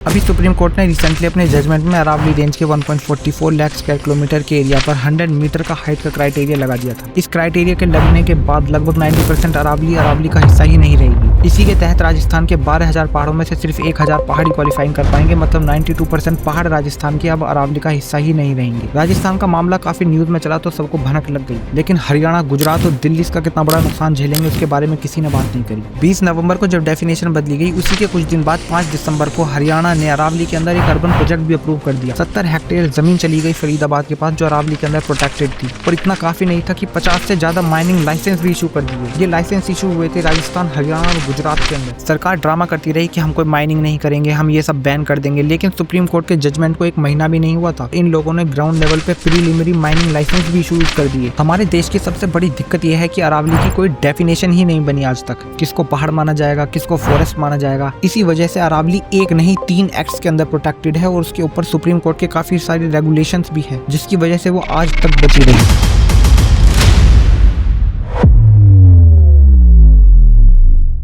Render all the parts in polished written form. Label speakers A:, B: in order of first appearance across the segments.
A: अभी supreme court ने recently अपने जजमेंट में अरावली रेंज के 1.44 लाख स्क्वायर किलोमीटर के एरिया पर 100 मीटर का हाइट का क्राइटेरिया लगा दिया था। इस क्राइटेरिया के लगने के बाद लगभग 90% अरावली का हिस्सा ही नहीं रहेगी। इसी के तहत राजस्थान के 12,000 पहाड़ों में से सिर्फ 1,000 पहाड़ी क्वालिफाइंग कर पाएंगे, मतलब 92% पहाड़ राजस्थान के अब अरावली का हिस्सा ही नहीं रहेंगे। राजस्थान का मामला काफी न्यूज में चला तो सबको भनक लग गई, लेकिन हरियाणा, गुजरात और दिल्ली इसका कितना बड़ा नुकसान झेलेंगे उसके बारे में किसी ने बात नहीं करी। 20 नवंबर को जब डेफिनेशन बदली गई, उसी के कुछ दिन बाद 5 दिसंबर को हरियाणा ने अरावली के अंदर एक अर्बन प्रोजेक्ट भी अप्रूव कर दिया। 70 हेक्टेयर जमीन चली गई फरीदाबाद के पास जो अरावली के अंदर प्रोटेक्टेड थी। और इतना काफी नहीं था कि 50 से ज्यादा माइनिंग लाइसेंस भी इशू कर दिए। ये लाइसेंस इशू हुए थे राजस्थान, हरियाणा और गुजरात के अंदर। सरकार ड्रामा करती रही कि हम कोई माइनिंग नहीं करेंगे, हम ये सब बैन कर देंगे, लेकिन सुप्रीम कोर्ट के जजमेंट को 1 महीना भी नहीं हुआ था, इन लोगों ने ग्राउंड लेवल पे प्रीलिमिनरी माइनिंग लाइसेंस भी इशू कर दिए। हमारे देश की सबसे बड़ी दिक्कत यह है कि अरावली की कोई डेफिनेशन ही नहीं बनी आज तक। किसको पहाड़ माना जाएगा, किसको फॉरेस्ट माना जाएगा। इसी वजह से अरावली एक नहीं 3 एक्ट्स के अंदर प्रोटेक्टेड है और उसके ऊपर सुप्रीम कोर्ट के काफी सारे रेगुलेशंस भी है, जिसकी वजह से वो आज तक बची रही।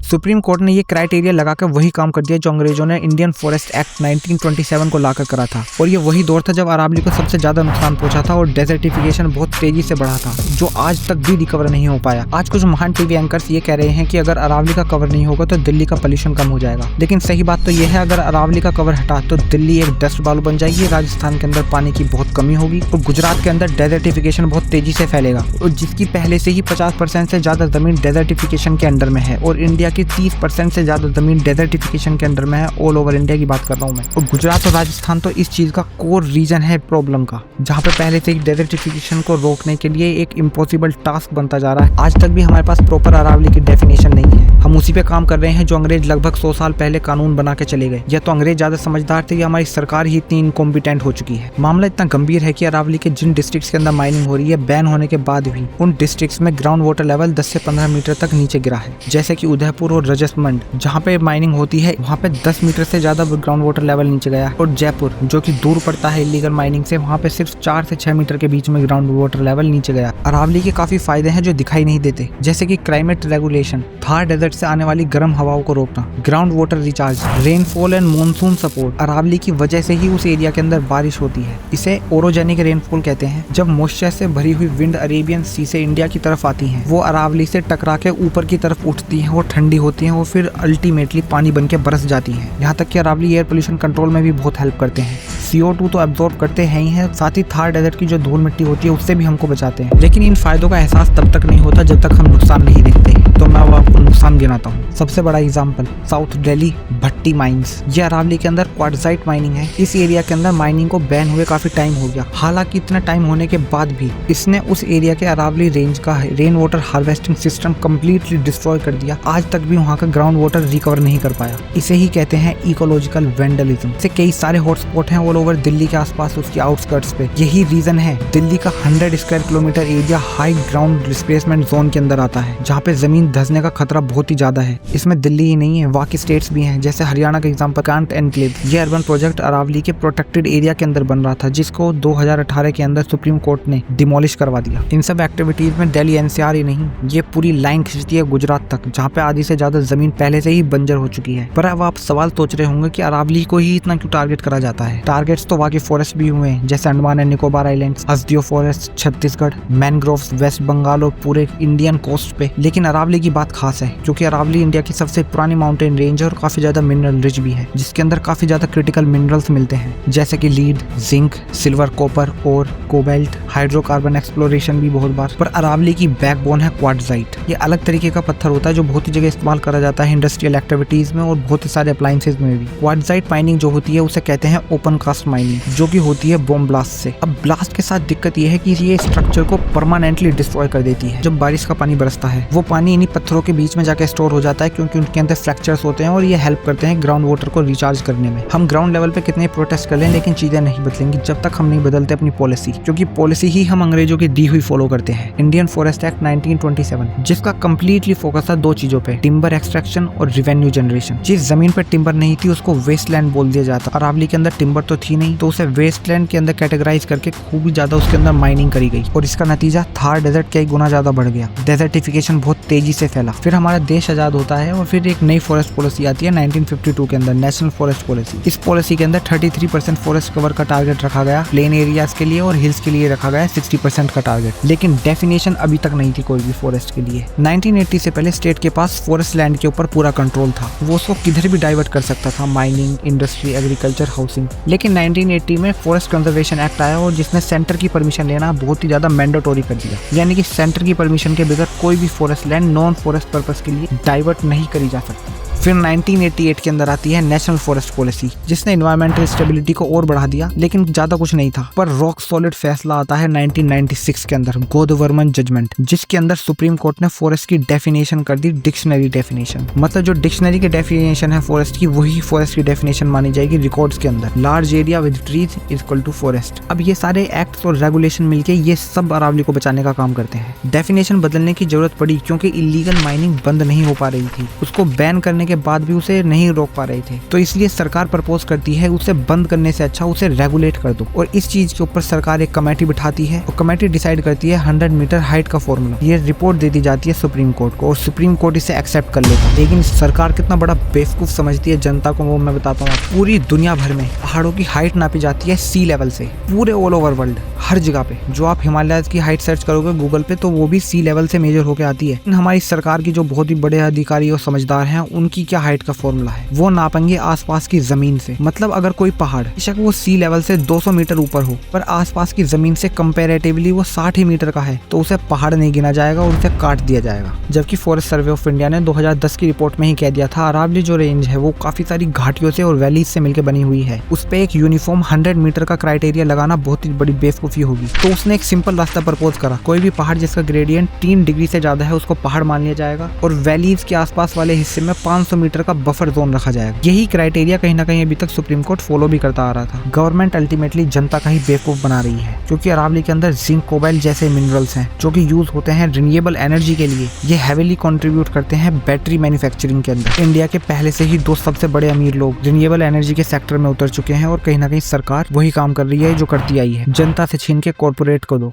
A: सुप्रीम कोर्ट ने ये क्राइटेरिया लगाकर वही काम कर दिया जो अंग्रेजों ने इंडियन फॉरेस्ट एक्ट 1927 को लाकर करा था। और ये वही दौर था जब अरावली को सबसे ज्यादा नुकसान पहुंचा था और डेजर्टिफिकेशन बहुत तेजी से बढ़ा था, जो आज तक भी रिकवर नहीं हो पाया। आज कुछ महान टीवी एंकर्स ये कह रहे हैं कि अगर अरावली का कवर नहीं होगा तो दिल्ली का पोल्यूशन कम हो जाएगा, लेकिन सही बात तो यह है अगर अरावली का कवर हटा तो दिल्ली एक डस्ट बालू बन जाएगी, राजस्थान के अंदर पानी की बहुत कमी होगी और गुजरात के अंदर डेजर्टिफिकेशन बहुत तेजी से फैलेगा, और जिसकी पहले से ही 50% से ज्यादा जमीन डेजर्टिफिकेशन के अंडर में है और इंडिया की 30% से ज्यादा जमीन डेजर्टिफिकेशन के अंडर में है। ऑल ओवर इंडिया की बात कर रहा हूँ मैं। और गुजरात और राजस्थान तो इस चीज का कोर रीजन है प्रॉब्लम का, जहाँ पे पहले से ही डेजर्टिफिकेशन को रोकने के लिए एक इम्पॉसिबल टास्क बनता जा रहा है। आज तक भी हमारे पास प्रॉपर अरावली की डेफिनेशन नहीं है। हम उसी पे काम कर रहे हैं जो अंग्रेज लगभग 100 साल पहले कानून बना के चले गए। या तो अंग्रेज ज्यादा समझदार थे या हमारी सरकार ही इतनी इनकॉम्पिटेंट हो चुकी है। मामला इतना गंभीर है कि अरावली के जिन डिस्ट्रिक्ट्स के अंदर माइनिंग हो रही है, बैन होने के बाद भी उन डिस्ट्रिक्ट्स में ग्राउंड वाटर लेवल 10 से 15 मीटर तक नीचे गिरा है। जैसे कि उदयपुर और रजतमंड जहाँ पे माइनिंग होती है वहाँ पे 10 मीटर से ज्यादा ग्राउंड वाटर लेवल नीचे गया है। और जयपुर जो कि दूर पड़ता है इलीगल माइनिंग से, वहाँ पे सिर्फ 4 से 6 मीटर के बीच में ग्राउंड वाटर लेवल नीचे गया। अरावली के काफी फायदे हैं जो दिखाई नहीं देते, जैसे कि क्लाइमेट रेगुलेशन, थार डेजर्ट से आने वाली गर्म हवाओं को रोकना, ground water recharge, rainfall and monsoon support. Aravalli की वजह से ही उस एरिया के अंदर बारिश होती है। इसे ओरोजेनिक रेनफॉल कहते हैं। जब मॉइस्चर से भरी हुई विंड अरेबियन सी से इंडिया की तरफ आती है, वो अरावली से टकरा के ऊपर की तरफ उठती है, वो ठंडी होती है, वो फिर अल्टीमेटली पानी बन के बरस जाती है। यहाँ तक कि अरावली एयर पोल्यूशन कंट्रोल में भी बहुत हेल्प करते हैं। CO2 तो एब्जॉर्ब करते हैं ही हैं, साथ ही थार डेजर्ट की जो धूल मिट्टी होती है उससे भी हमको बचाते हैं। लेकिन इन फायदों का एहसास तब तक नहीं होता जब तक हम नुकसान नहीं देखते। तो मैं आपको नुकसान गिनाता हूँ। सबसे बड़ा एग्जाम्पल साउथ दिल्ली भट्टी माइंस। ये अरावली के अंदर क्वार्टजाइट माइनिंग है। इस एरिया के अंदर माइनिंग को बैन हुए काफी टाइम हो गया। हालांकि इतना टाइम होने के बाद भी इसने उस एरिया के अरावली रेंज का rain water harvesting system completely destroy कर दिया। आज तक भी वहाँ का ग्राउंड वाटर रिकवर नहीं कर पाया। इसे ही कहते हैं इकोलॉजिकल वेंडलिज्म। से कई सारे हॉटस्पॉट हैं ऑल ओवर दिल्ली के आसपास, उसके आउटस्कर्ट्स पे। यही रीजन है दिल्ली का 100 square kilometre area high ground displacement zone के अंदर आता है, जहाँ पे जमीन धंसने का खतरा बहुत ही ज्यादा है। इसमें दिल्ली ही नहीं है, बाकी स्टेट्स भी हैं, जैसे हरियाणा का एग्जांपल कांट एनक्लेव। ये अर्बन प्रोजेक्ट अरावली के प्रोटेक्टेड एरिया के अंदर बन रहा था, जिसको 2018 के अंदर सुप्रीम कोर्ट ने डिमोलिश करवा दिया। इन सब एक्टिविटीज में दिल्ली NCR ही नहीं, ये पूरी लाइन खींचती है गुजरात तक, जहाँ पे आधी से ज्यादा जमीन पहले से ही बंजर हो चुकी है। पर अब आप सवाल सोच रहे होंगे कि अरावली को ही इतना क्यों टारगेट करा जाता है। टारगेट्स तो बाकी फॉरेस्ट भी हुए हैं, जैसे Andaman and Nicobar islands, Hasdeo forest Chhattisgarh, mangroves West Bengal और पूरे इंडियन कोस्ट पे। लेकिन अरावली की बात खास है क्योंकि अरावली इंडिया की सबसे पुरानी माउंटेन रेंज है और काफी ज्यादा मिनरल रिच भी है, जिसके अंदर काफी ज्यादा क्रिटिकल मिनरल्स मिलते हैं, जैसे कि लीड, जिंक, सिल्वर, कॉपर और कोबाल्ट। हाइड्रोकार्बन एक्सप्लोरेशन भी बहुत बार। पर अरावली की बैकबोन है क्वार्टजाइट। ये अलग तरीके का पत्थर होता है जो बहुत ही जगह इस्तेमाल करा जाता है इंडस्ट्रियल एक्टिविटीज में और बहुत ही सारे अप्लायंसेज में भी। क्वार्टजाइट माइनिंग जो होती है उसे कहते हैं ओपन कास्ट माइनिंग, जो कि होती है बॉम्ब ब्लास्ट से। अब ब्लास्ट के साथ दिक्कत यह है कि ये स्ट्रक्चर को परमानेंटली डिस्ट्रॉय कर देती है। जब बारिश का पानी बरसता है, वो पानी इन्हीं पत्थरों के बीच में जाके स्टोर हो जाता है, क्योंकि उनके अंदर फ्रैक्चर्स होते हैं और ये हेल्प करते हैं ग्राउंड वाटर को रिचार्ज करने में। हम ग्राउंड लेवल पे कितने प्रोटेस्ट कर लें, लेकिन चीजें नहीं बदलेंगी जब तक हम नहीं बदलते अपनी पॉलिसी, क्योंकि पॉलिसी ही हम अंग्रेजों की दी हुई फॉलो करते हैं। इंडियन फॉरेस्ट एक्ट 1927, जिसका कंप्लीटली फोकस था 2 चीजों पे, टिम्बर एक्सट्रैक्शन और रेवेन्यू जनरेशन। जिस जमीन पे टिम्बर नहीं थी उसको वेस्टलैंड बोल दिया जाता। अरावली के अंदर टिम्बर तो थी नहीं, तो उसे वेस्टलैंड के अंदर कैटेगराइज करके खूब ज्यादा उसके अंदर माइनिंग करी गई और इसका नतीजा थार डेजर्ट कई गुना ज्यादा बढ़ गया। डेजर्टिफिकेशन बहुत तेजी से फैला। फिर हमारा देश आजाद होता है और फिर एक नई फॉरेस्ट पॉलिसी आती है 1952 के अंदर, नेशनल फॉरेस्ट पॉलिसी। इस पॉलिसी के अंदर 33% फॉरेस्ट कवर का टारगेट रखा गया प्लेन एरियाज के लिए, और हिल्स के लिए रखा गया 60% का टारगेट। लेकिन डेफिनेशन अभी तक नहीं थी कोई भी फॉरेस्ट के लिए। 1980 से पहले स्टेट के पास फॉरेस्ट लैंड के ऊपर पूरा कंट्रोल था, वो उसको किधर भी डाइवर्ट कर सकता था, माइनिंग, इंडस्ट्री, एग्रीकल्चर, हाउसिंग। लेकिन 1980 में फॉरेस्ट कंजर्वेशन एक्ट आया और जिसने सेंटर की परमिशन लेना बहुत ही ज्यादा मैंडेटोरी कर दिया, यानी कि सेंटर की परमिशन के बगैर कोई भी forest land non forest purpose के लिए डाइवर्ट नहीं करी जा सकती। फिर 1988 के अंदर आती है नेशनल फॉरेस्ट पॉलिसी, जिसने एनवायरमेंटल स्टेबिलिटी को और बढ़ा दिया, लेकिन ज्यादा कुछ नहीं था। पर रॉक सॉलिड फैसला आता है 1996 के अंदर, गोदवर्मन जजमेंट, जिसके अंदर सुप्रीम कोर्ट ने फॉरेस्ट की डेफिनेशन कर दी डिक्शनरी डेफिनेशन। मतलब जो डिक्शनरी की डेफिनेशन है फॉरेस्ट की, वही फॉरेस्ट की डेफिनेशन मानी जाएगी रिकॉर्ड्स के अंदर। Large area with trees is equal to forest. अब ये सारे एक्ट्स और रेगुलेशन मिलके ये सब अरावली को बचाने का काम करते हैं। डेफिनेशन बदलने की जरूरत पड़ी क्योंकि इलीगल माइनिंग बंद नहीं हो पा रही थी, उसको बैन करने के बाद भी उसे नहीं रोक पा रहे थे। तो इसलिए सरकार प्रपोज करती है उसे बंद करने से अच्छा उसे रेगुलेट कर दो, और इस चीज के ऊपर सरकार एक कमेटी बिठाती है और कमेटी डिसाइड करती है 100 मीटर हाइट का फॉर्मूला। ये रिपोर्ट दे दी जाती है सुप्रीम कोर्ट को और सुप्रीम कोर्ट इसे एक्सेप्ट कर लेता है। लेकिन सरकार कितना बड़ा बेवकूफ समझती है जनता को, वो मैं बताता हूँ। पूरी दुनिया भर में पहाड़ों की हाइट नापी जाती है सी लेवल से, पूरे ऑल ओवर वर्ल्ड, हर जगह पे। जो आप हिमालय की हाइट सर्च करोगे गूगल पे तो वो भी सी लेवल से मेजर होकर आती है। हमारी सरकार की जो बहुत ही बड़े अधिकारी और समझदार हैं, उनकी क्या हाइट का फॉर्मूला है, वो नापेंगे आसपास की जमीन से। मतलब अगर कोई पहाड़ बेशक वो सी लेवल से 200 मीटर ऊपर हो, पर आसपास की जमीन से कंपैरेटिवली वो 60 ही मीटर का है, तो उसे पहाड़ नहीं गिना जाएगा और उसे काट दिया जाएगा। जबकि फॉरेस्ट सर्वे ऑफ इंडिया ने 2010 की रिपोर्ट में ही कह दिया था अरावली जो रेंज है वो काफी सारी घाटियों से और वैलीज से मिलकर बनी हुई है, उस पे एक यूनिफॉर्म 100 मीटर का क्राइटेरिया लगाना बहुत ही बड़ी बेवकूफी होगी। तो उसने एक सिंपल रास्ता प्रपोज करा, कोई भी पहाड़ जिसका ग्रेडियंट 3 डिग्री से ज्यादा है उसको पहाड़ मान लिया जाएगा और वैलीज के आसपास वाले हिस्से में 500 मीटर का बफर जोन रखा जाएगा। यही क्राइटेरिया कहीं ना कहीं अभी तक सुप्रीम कोर्ट फॉलो भी करता आ रहा था। गवर्नमेंट अल्टीमेटली जनता का ही बेवकूफ बना रही है, क्योंकि अरावली के अंदर जिंक, कोबाल्ट जैसे मिनरल्स हैं जो कि यूज होते हैं रिन्यूएबल एनर्जी के लिए। ये हेवीली कंट्रीब्यूट करते हैं बैटरी मैन्युफैक्चरिंग के अंदर। इंडिया के पहले से ही 2 सबसे बड़े अमीर लोग रिन्यूएबल एनर्जी के सेक्टर में उतर चुके हैं और कहीं ना कहीं सरकार वही काम कर रही है जो करती आई है, जनता से छीन के कॉर्पोरेट को दो।